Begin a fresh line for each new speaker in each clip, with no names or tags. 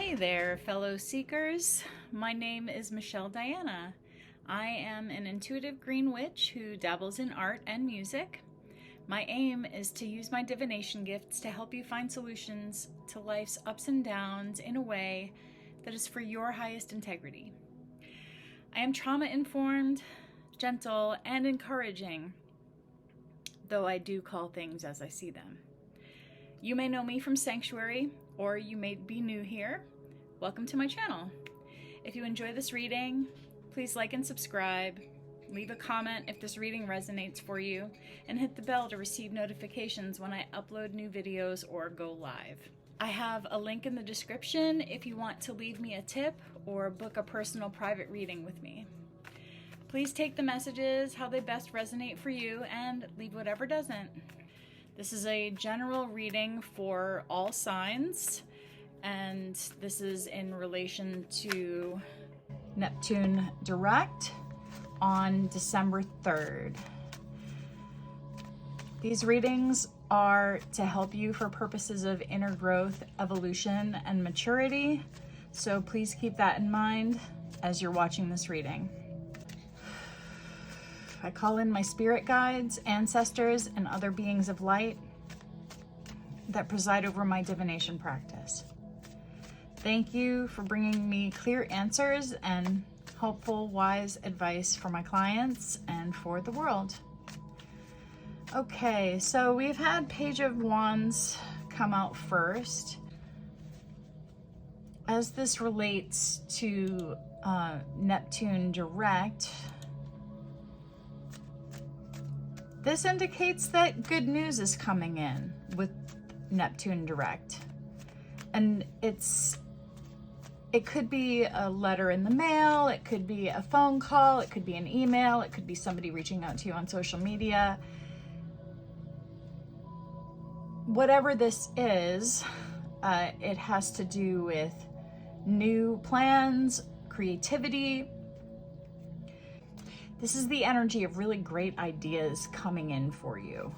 Hey there, fellow seekers. My name is Michelle Diana. I am an intuitive green witch who dabbles in art and music. My aim is to use my divination gifts to help you find solutions to life's ups and downs in a way that is for your highest integrity. I am trauma-informed, gentle, and encouraging, though I do call things as I see them. You may know me from Sanctuary, or you may be new here. Welcome to my channel. If you enjoy this reading, please like and subscribe, leave a comment if this reading resonates for you, and hit the bell to receive notifications when I upload new videos or go live. I have a link in the description if you want to leave me a tip or book a personal private reading with me. Please take the messages how they best resonate for you and leave whatever doesn't. This is a general reading for all signs, and this is in relation to Neptune direct on December 3rd. These readings are to help you for purposes of inner growth, evolution, and maturity, so please keep that in mind as you're watching this reading. I call in my spirit guides, ancestors, and other beings of light that preside over my divination practice. Thank you for bringing me clear answers and helpful, wise advice for my clients and for the world. Okay, so we've had Page of Wands come out first. As this relates to Neptune direct, this indicates that good news is coming in with Neptune direct. And it could be a letter in the mail, it could be a phone call, it could be an email, it could be somebody reaching out to you on social media. Whatever this is, it has to do with new plans, creativity. This is the energy of really great ideas coming in for you.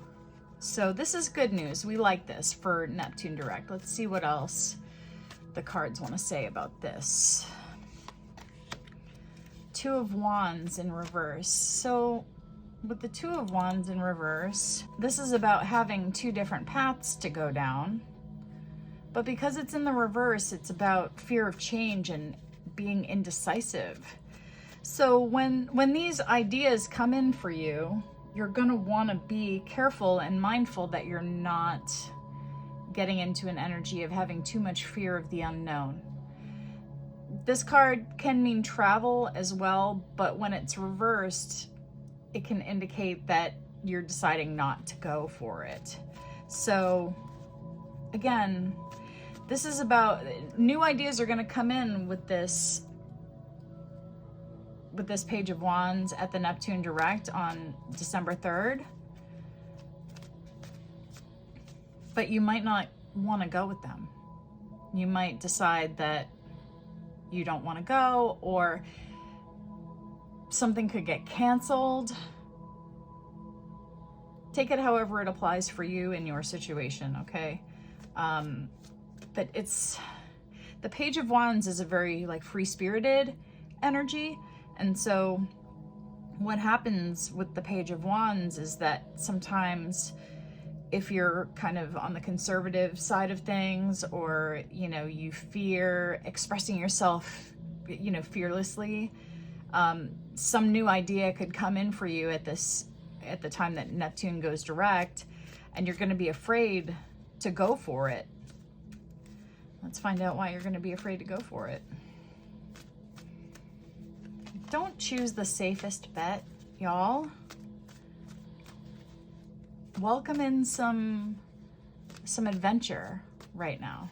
So this is good news. We like this for Neptune direct. Let's see what else the cards want to say about this. Two of Wands in reverse. So with the Two of Wands in reverse, this is about having two different paths to go down. But because it's in the reverse, it's about fear of change and being indecisive. So when these ideas come in for you, you're going to want to be careful and mindful that you're not getting into an energy of having too much fear of the unknown. This card can mean travel as well, but when it's reversed, it can indicate that you're deciding not to go for it. So again, this is about new ideas are going to come in with this Page of Wands at the Neptune direct on December 3rd. But you might not want to go with them. You might decide that you don't want to go, or something could get canceled. Take it however it applies for you in your situation, okay? But the Page of Wands is a very free-spirited energy. And so what happens with the Page of Wands is that sometimes if you're kind of on the conservative side of things, or, you fear expressing yourself, fearlessly, some new idea could come in for you at the time that Neptune goes direct, and you're going to be afraid to go for it. Let's find out why you're going to be afraid to go for it. Don't choose the safest bet, y'all. Welcome in some adventure right now.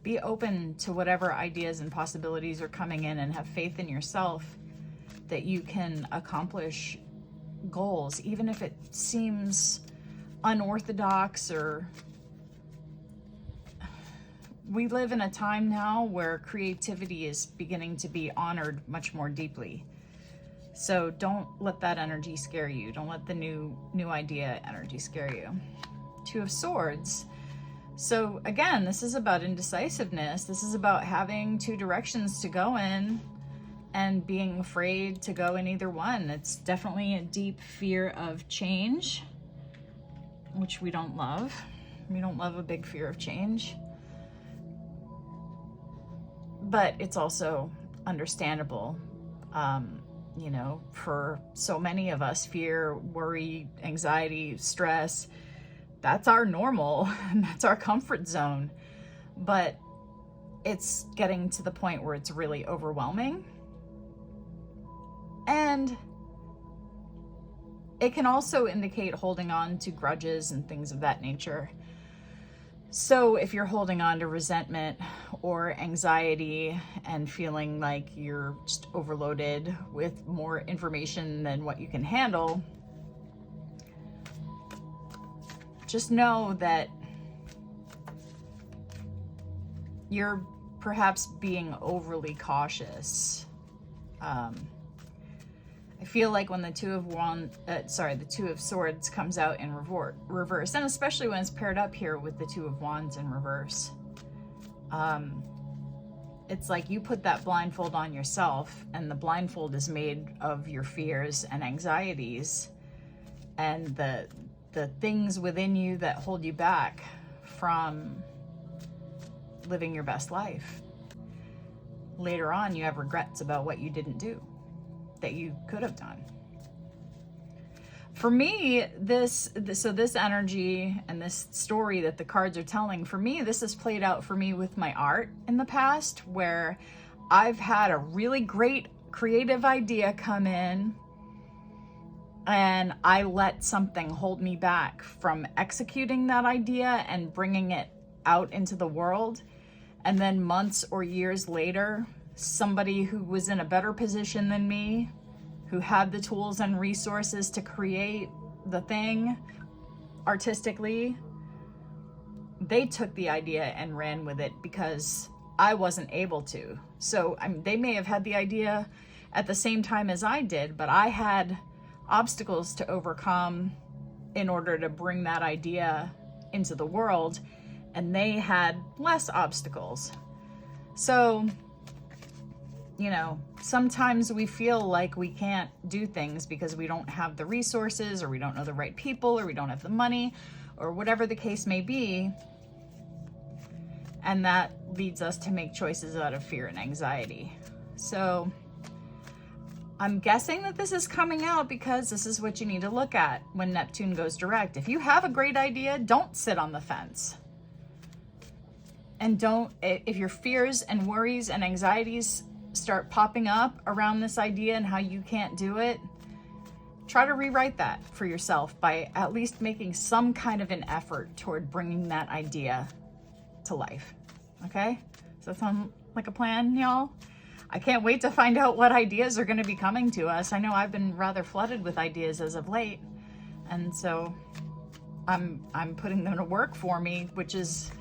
Be open to whatever ideas and possibilities are coming in, and have faith in yourself that you can accomplish goals, even if it seems unorthodox. Or we live in a time now where creativity is beginning to be honored much more deeply. So don't let that energy scare you. Don't let the new idea energy scare you. Two of Swords. So again, this is about indecisiveness. This is about having two directions to go in and being afraid to go in either one. It's definitely a deep fear of change, which we don't love. We don't love a big fear of change. But it's also understandable. You know, for so many of us, fear, worry, anxiety, stress, that's our normal, and that's our comfort zone. But it's getting to the point where it's really overwhelming. And it can also indicate holding on to grudges and things of that nature. So if you're holding on to resentment or anxiety and feeling like you're just overloaded with more information than what you can handle, just know that you're perhaps being overly cautious. I feel like when the Two of Swords comes out in reverse, and especially when it's paired up here with the Two of Wands in reverse, it's like you put that blindfold on yourself, and the blindfold is made of your fears and anxieties and the things within you that hold you back from living your best life. Later on, you have regrets about what you didn't do that you could have done. For me, this energy and this story that the cards are telling, for me, this has played out for me with my art in the past, where I've had a really great creative idea come in and I let something hold me back from executing that idea and bringing it out into the world. And then months or years later, somebody who was in a better position than me, who had the tools and resources to create the thing artistically, they took the idea and ran with it because I wasn't able to. So they may have had the idea at the same time as I did, but I had obstacles to overcome in order to bring that idea into the world, and they had less obstacles. So, you know, sometimes we feel like we can't do things because we don't have the resources, or we don't know the right people, or we don't have the money, or whatever the case may be. And that leads us to make choices out of fear and anxiety. So I'm guessing that this is coming out because this is what you need to look at when Neptune goes direct. If you have a great idea, don't sit on the fence. And if your fears and worries and anxieties start popping up around this idea and how you can't do it, try to rewrite that for yourself by at least making some kind of an effort toward bringing that idea to life. Okay? Does that sound like a plan, y'all? I can't wait to find out what ideas are going to be coming to us. I know I've been rather flooded with ideas as of late, and so I'm putting them to work for me, which is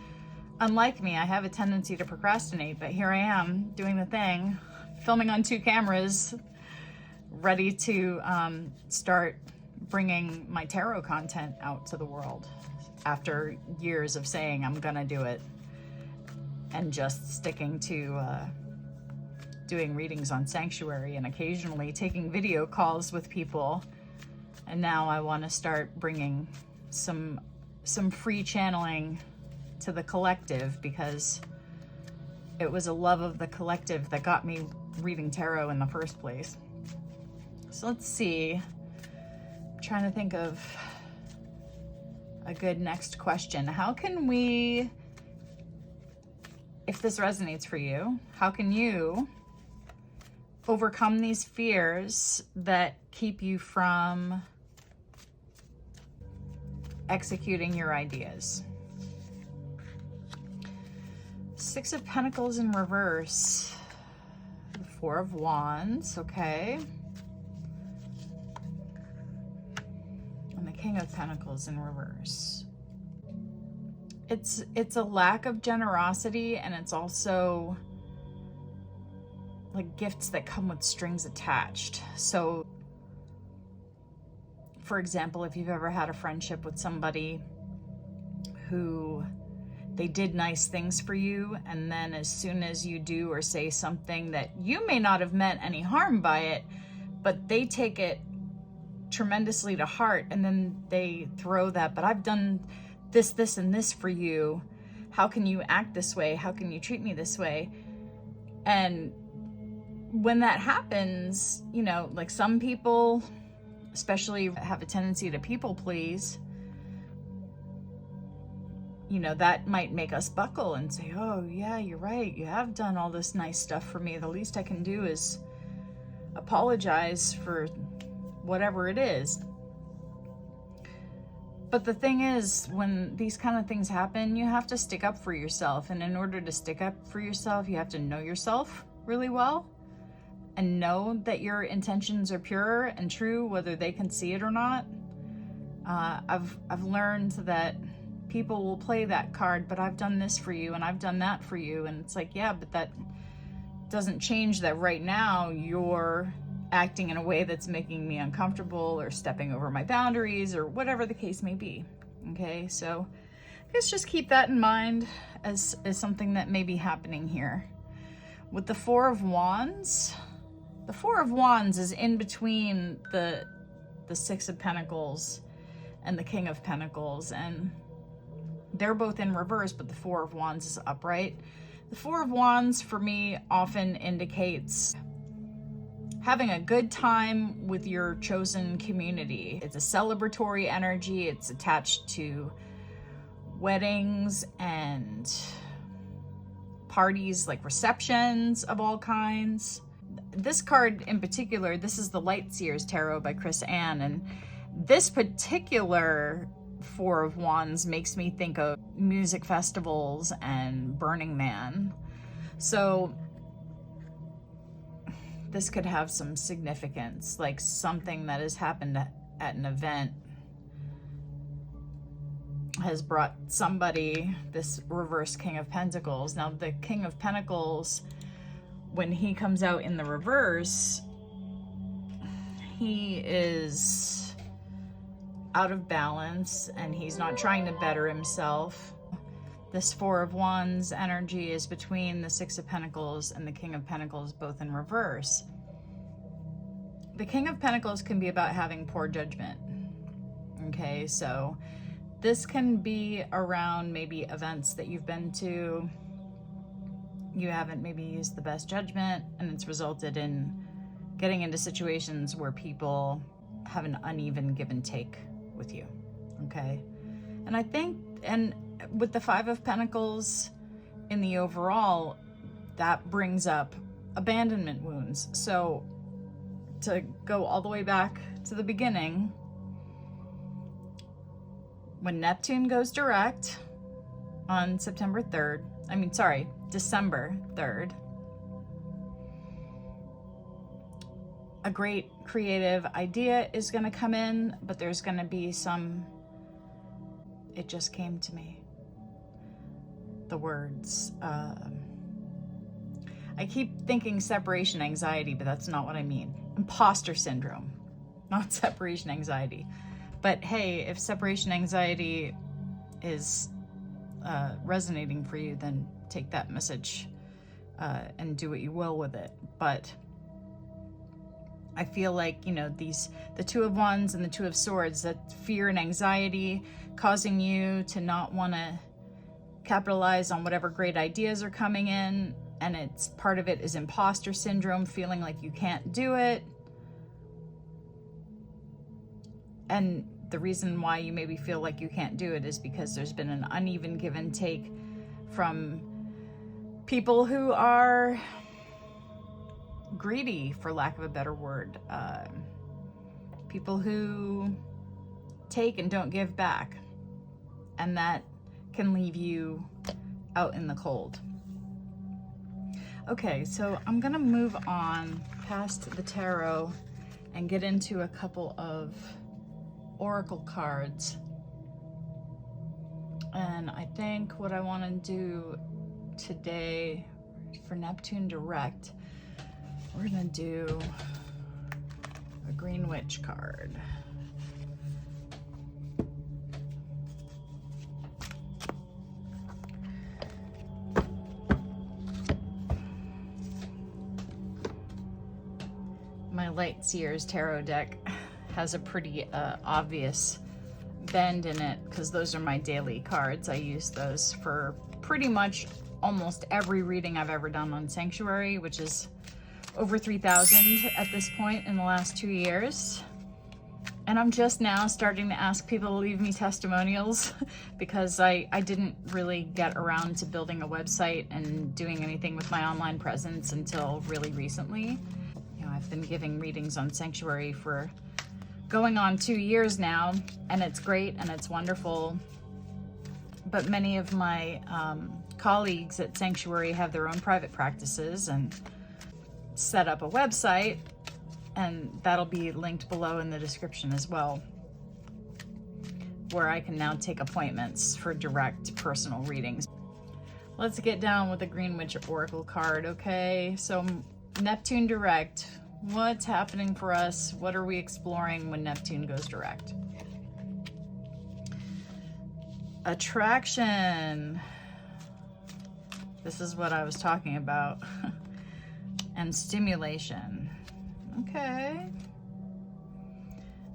unlike me. I have a tendency to procrastinate, but here I am doing the thing, filming on 2 cameras, ready to start bringing my tarot content out to the world after years of saying I'm gonna do it and just sticking to doing readings on Sanctuary and occasionally taking video calls with people. And now I want to start bringing some free channeling to the collective, because it was a love of the collective that got me reading tarot in the first place. So let's see. I'm trying to think of a good next question. How can we, if this resonates for you, how can you overcome these fears that keep you from executing your ideas? 6 of Pentacles in reverse, the 4 of Wands, okay, and the King of Pentacles in reverse. It's a lack of generosity, and it's also like gifts that come with strings attached. So, for example, if you've ever had a friendship with somebody who they did nice things for you, and then as soon as you do or say something that you may not have meant any harm by it, but they take it tremendously to heart, and then they throw that, but I've done this, this, and this for you. How can you act this way? How can you treat me this way? And when that happens, you know, like some people, especially have a tendency to people please, you know, that might make us buckle and say, oh yeah, you're right. You have done all this nice stuff for me. The least I can do is apologize for whatever it is. But the thing is, when these kind of things happen, you have to stick up for yourself. And in order to stick up for yourself, you have to know yourself really well and know that your intentions are pure and true, whether they can see it or not. I've learned that people will play that card, but I've done this for you and I've done that for you. And it's like, yeah, but that doesn't change that right now you're acting in a way that's making me uncomfortable or stepping over my boundaries or whatever the case may be. Okay, so I guess just keep that in mind as something that may be happening here. With the Four of Wands, the Four of Wands is in between the Six of Pentacles and the King of Pentacles, and they're both in reverse, but the Four of Wands is upright. The Four of Wands for me often indicates having a good time with your chosen community. It's a celebratory energy. It's attached to weddings and parties, like receptions of all kinds. This card in particular, this is the Light Seers Tarot by Chris Ann, and this particular Four of Wands makes me think of music festivals and Burning Man. So this could have some significance, like something that has happened at an event has brought somebody, this reverse King of Pentacles. Now the King of Pentacles, when he comes out in the reverse, he is out of balance and he's not trying to better himself. This Four of Wands energy is between the Six of Pentacles and the King of Pentacles, both in reverse. The King of Pentacles can be about having poor judgment. Okay, so this can be around maybe events that you've been to. You haven't maybe used the best judgment, and it's resulted in getting into situations where people have an uneven give and take with you. Okay, and I think, and with the Five of Pentacles in the overall, that brings up abandonment wounds. So to go all the way back to the beginning, when Neptune goes direct on December 3rd, a great creative idea is going to come in, but there's going to be some, it just came to me, the words. I keep thinking separation anxiety, but that's not what I mean. Imposter syndrome, not separation anxiety. But hey, if separation anxiety is resonating for you, then take that message and do what you will with it. But I feel like, you know, the Two of Wands and the Two of Swords, that fear and anxiety causing you to not want to capitalize on whatever great ideas are coming in, and it's part of it is imposter syndrome, feeling like you can't do it. And the reason why you maybe feel like you can't do it is because there's been an uneven give and take from people who are greedy, for lack of a better word. People who take and don't give back. And that can leave you out in the cold. Okay, so I'm gonna move on past the tarot and get into a couple of oracle cards. And I think what I want to do today for Neptune direct, we're gonna do a Green Witch card. My Light Seer's tarot deck has a pretty obvious bend in it because those are my daily cards. I use those for pretty much almost every reading I've ever done on Sanctuary, which is over 3,000 at this point in the last 2 years. And I'm just now starting to ask people to leave me testimonials because I didn't really get around to building a website and doing anything with my online presence until really recently. You know, I've been giving readings on Sanctuary for going on 2 years now, and it's great and it's wonderful. But many of my colleagues at Sanctuary have their own private practices and set up a website, and that'll be linked below in the description as well, where I can now take appointments for direct personal readings. Let's get down with the Green Witch Oracle card, okay? So Neptune direct, what's happening for us? What are we exploring when Neptune goes direct? Attraction. This is what I was talking about. And stimulation. Okay.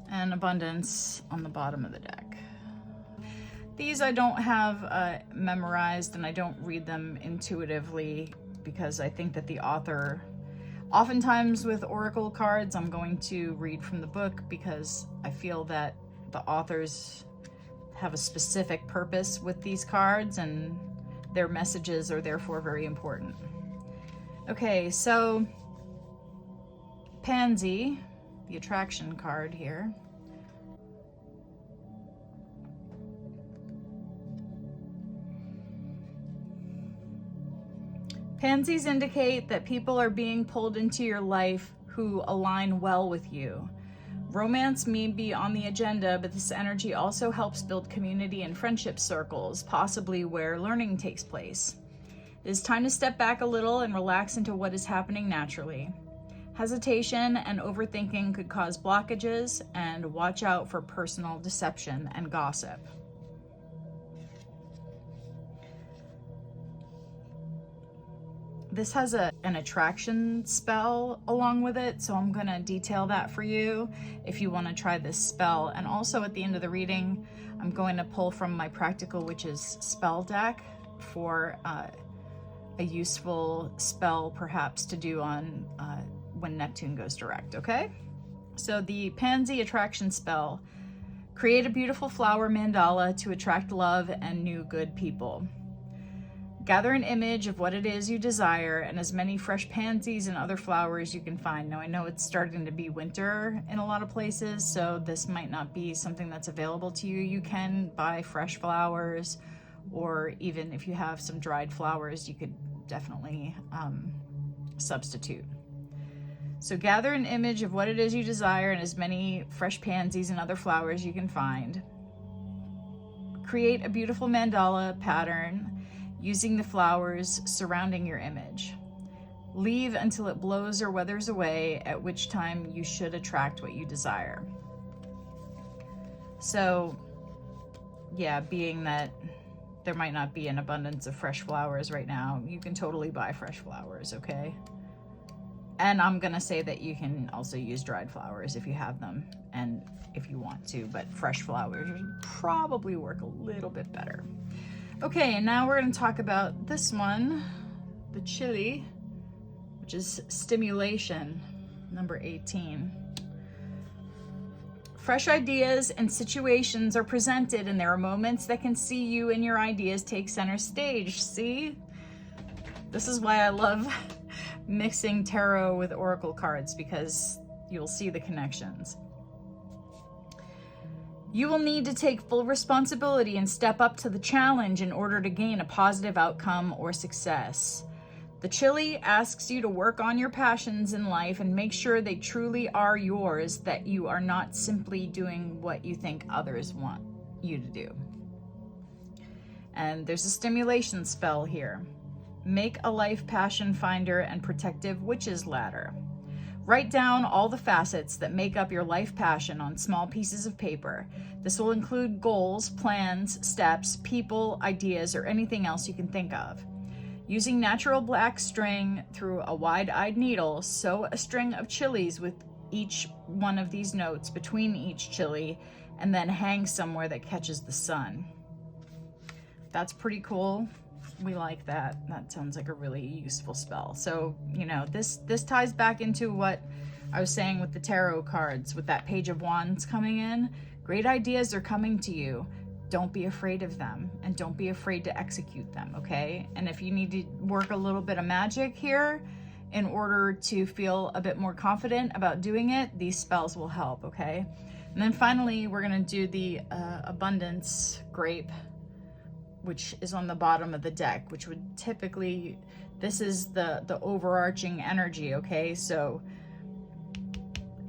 And abundance on the bottom of the deck. These I don't have memorized, and I don't read them intuitively because I think that the author, oftentimes with oracle cards, I'm going to read from the book because I feel that the authors have a specific purpose with these cards and their messages are therefore very important. Okay, so Pansy, the attraction card here. Pansies indicate that people are being pulled into your life who align well with you. Romance may be on the agenda, but this energy also helps build community and friendship circles, possibly where learning takes place. It is time to step back a little and relax into what is happening naturally. Hesitation and overthinking could cause blockages, and watch out for personal deception and gossip. This has an attraction spell along with it, so I'm going to detail that for you if you want to try this spell. And also at the end of the reading, I'm going to pull from my Practical Witches spell deck for a useful spell perhaps to do on when Neptune goes direct, okay? So the Pansy attraction spell. Create a beautiful flower mandala to attract love and new good people. Gather an image of what it is you desire and as many fresh pansies and other flowers you can find. Now I know it's starting to be winter in a lot of places, so this might not be something that's available to you. You can buy fresh flowers, or even if you have some dried flowers, you could definitely substitute. So gather an image of what it is you desire and as many fresh pansies and other flowers you can find. Create a beautiful mandala pattern using the flowers surrounding your image. Leave until it blows or weathers away, at which time you should attract what you desire. So, yeah, being that there might not be an abundance of fresh flowers right now, you can totally buy fresh flowers, okay? And I'm gonna say that you can also use dried flowers if you have them and if you want to, but fresh flowers would probably work a little bit better. Okay, and now we're going to talk about this one, the chili, which is stimulation, number 18. Fresh ideas and situations are presented, and there are moments that can see you and your ideas take center stage. See? This is why I love mixing tarot with oracle cards, because you'll see the connections. You will need to take full responsibility and step up to the challenge in order to gain a positive outcome or success. The chili asks you to work on your passions in life and make sure they truly are yours, that you are not simply doing what you think others want you to do. And there's a stimulation spell here. Make a life passion finder and protective witch's ladder. Write down all the facets that make up your life passion on small pieces of paper. This will include goals, plans, steps, people, ideas, or anything else you can think of. Using natural black string through a wide-eyed needle, sew a string of chilies with each one of these notes between each chili and then hang somewhere that catches the sun. That's pretty cool. We like that. That sounds like a really useful spell. So, you know, this ties back into what I was saying with the tarot cards, with that Page of Wands coming in. Great ideas are coming to you. Don't be afraid of them, and don't be afraid to execute them, okay? And if you need to work a little bit of magic here in order to feel a bit more confident about doing it, these spells will help, okay? And then finally, we're gonna do the abundance grape, which is on the bottom of the deck, which would typically, this is the overarching energy, okay? So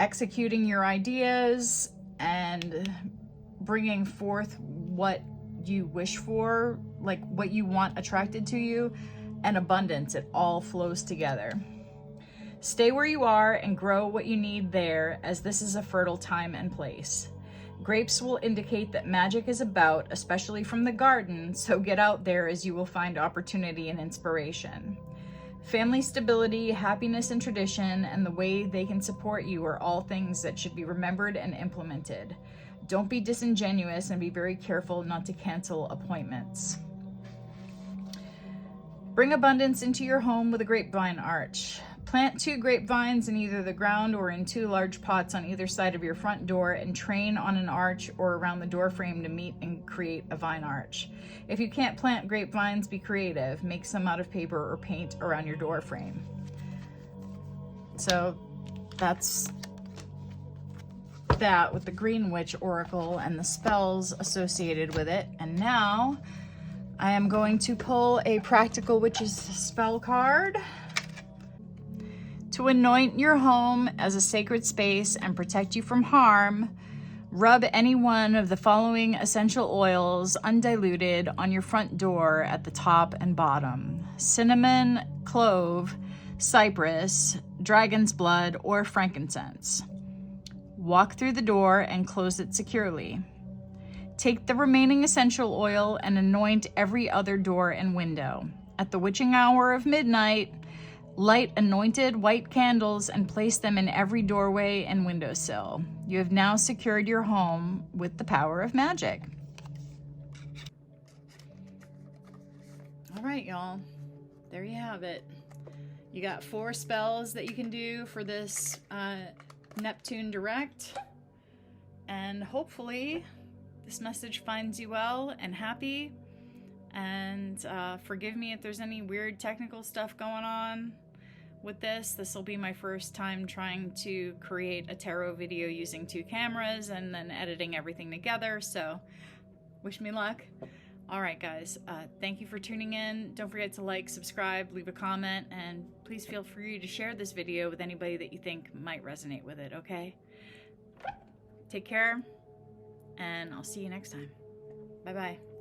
executing your ideas and bringing forth what you wish for, like what you want attracted to you, and abundance, it all flows together. Stay where you are and grow what you need there, as this is a fertile time and place. Grapes will indicate that magic is about, especially from the garden, so get out there as you will find opportunity and inspiration. Family stability, happiness and tradition, and the way they can support you are all things that should be remembered and implemented. Don't be disingenuous and be very careful not to cancel appointments. Bring abundance into your home with a grapevine arch. Plant 2 grapevines in either the ground or in 2 large pots on either side of your front door and train on an arch or around the door frame to meet and create a vine arch. If you can't plant grapevines, be creative. Make some out of paper or paint around your door frame. So that's that with the Green Witch Oracle and the spells associated with it. And now I am going to pull a Practical Witch's spell card. To anoint your home as a sacred space and protect you from harm, rub any one of the following essential oils undiluted on your front door at the top and bottom: cinnamon, clove, cypress, dragon's blood, or frankincense. Walk through the door and close it securely. Take the remaining essential oil and anoint every other door and window. At the witching hour of midnight, light anointed white candles and place them in every doorway and windowsill. You have now secured your home with the power of magic. All right, y'all. There you have it. You got 4 spells that you can do for this Neptune direct. And hopefully this message finds you well and happy. And forgive me if there's any weird technical stuff going on with this. This will be my first time trying to create a tarot video using 2 cameras and then editing everything together, so wish me luck. All right, guys, thank you for tuning in. Don't forget to like, subscribe, leave a comment, and please feel free to share this video with anybody that you think might resonate with it, okay? Take care, and I'll see you next time. Bye-bye.